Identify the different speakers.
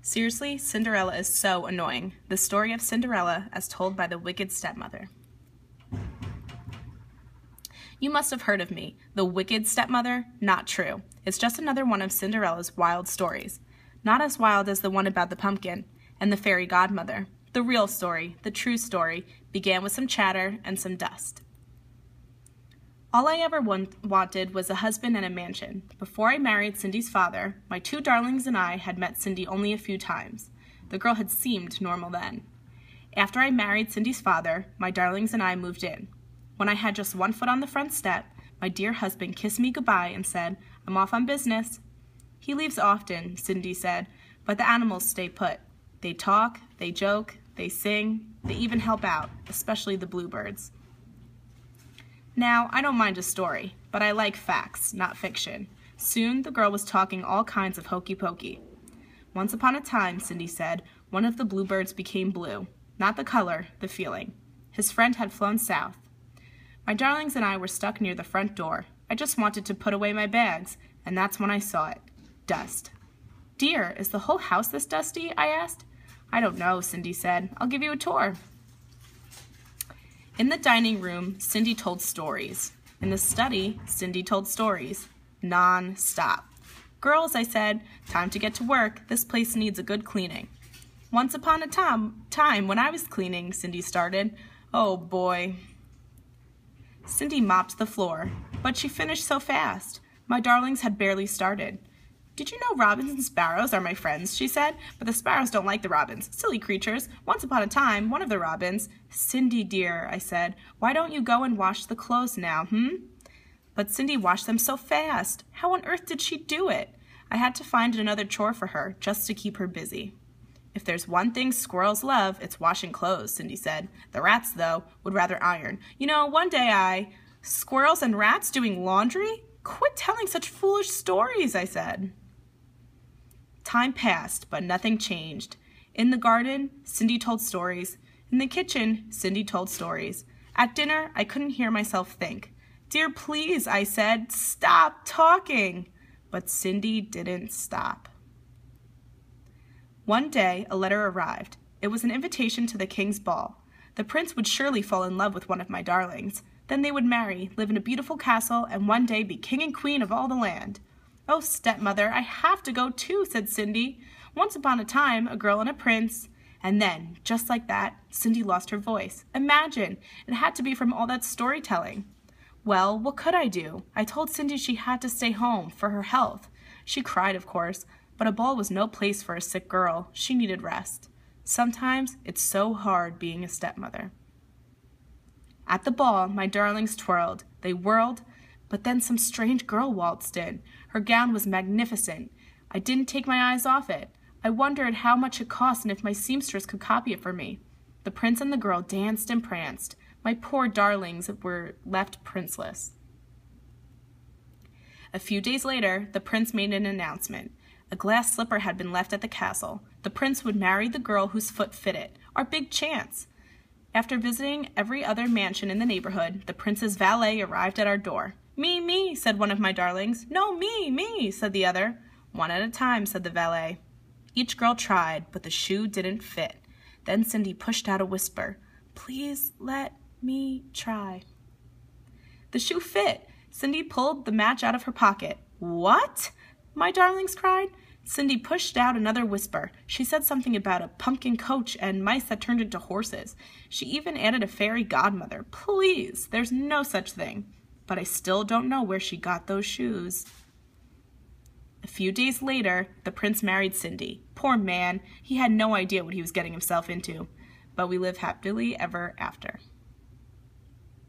Speaker 1: Seriously, Cinderella is so annoying. The story of Cinderella as told by the wicked stepmother. You must have heard of me. The wicked stepmother? Not true. It's just another one of Cinderella's wild stories. Not as wild as the one about the pumpkin and the fairy godmother. The real story, the true story, began with some chatter and some dust. All I ever wanted was a husband and a mansion. Before I married Cindy's father, my two darlings and I had met Cindy only a few times. The girl had seemed normal then. After I married Cindy's father, my darlings and I moved in. When I had just one foot on the front step, my dear husband kissed me goodbye and said, "I'm off on business." "He leaves often," Cindy said, "but the animals stay put. They talk, they joke, they sing, they even help out, especially the bluebirds." Now, I don't mind a story, but I like facts, not fiction. Soon, the girl was talking all kinds of hokey pokey. "Once upon a time," Cindy said, "one of the bluebirds became blue. Not the color, the feeling. His friend had flown south. My darlings and I were stuck near the front door. I just wanted to put away my bags, and that's when I saw it. Dust." "Dear, is the whole house this dusty?" I asked. "I don't know," Cindy said. "I'll give you a tour." In the dining room, Cindy told stories. In the study, Cindy told stories. Non-stop. "Girls," I said, "time to get to work. This place needs a good cleaning." "Once upon a time when I was cleaning," Cindy started. Oh boy. Cindy mopped the floor, but she finished so fast. My darlings had barely started. "Did you know robins and sparrows are my friends?" she said. "But the sparrows don't like the robins. Silly creatures. Once upon a time, one of the robins—" "Cindy, dear," I said, "why don't you go and wash the clothes now, But Cindy washed them so fast. How on earth did she do it? I had to find another chore for her, just to keep her busy. "If there's one thing squirrels love, it's washing clothes," Cindy said. "The rats, though, would rather iron. You know, one day Squirrels and rats doing laundry? Quit telling such foolish stories," I said. Time passed, but nothing changed. In the garden, Cindy told stories. In the kitchen, Cindy told stories. At dinner, I couldn't hear myself think. "Dear, please," I said, "stop talking." But Cindy didn't stop. One day, a letter arrived. It was an invitation to the king's ball. The prince would surely fall in love with one of my darlings. Then they would marry, live in a beautiful castle, and one day be king and queen of all the land. "Oh, stepmother, I have to go too," said Cindy. "Once upon a time, a girl and a prince." And then, just like that, Cindy lost her voice. Imagine! It had to be from all that storytelling. Well, what could I do? I told Cindy she had to stay home for her health. She cried, of course, but a ball was no place for a sick girl. She needed rest. Sometimes it's so hard being a stepmother. At the ball, my darlings twirled. They whirled, but then some strange girl waltzed in. Her gown was magnificent. I didn't take my eyes off it. I wondered how much it cost and if my seamstress could copy it for me. The prince and the girl danced and pranced. My poor darlings were left princeless. A few days later, the prince made an announcement. A glass slipper had been left at the castle. The prince would marry the girl whose foot fitted. Our big chance. After visiting every other mansion in the neighborhood, the prince's valet arrived at our door. "Me, me," said one of my darlings. "No, me, me," said the other. "One at a time," said the valet. Each girl tried, but the shoe didn't fit. Then Cindy pushed out a whisper. "Please let me try." The shoe fit. Cindy pulled the match out of her pocket. "What?" my darlings cried. Cindy pushed out another whisper. She said something about a pumpkin coach and mice that turned into horses. She even added a fairy godmother. Please, there's no such thing. But I still don't know where she got those shoes. A few days later, the prince married Cindy. Poor man, he had no idea what he was getting himself into. But we live happily ever after.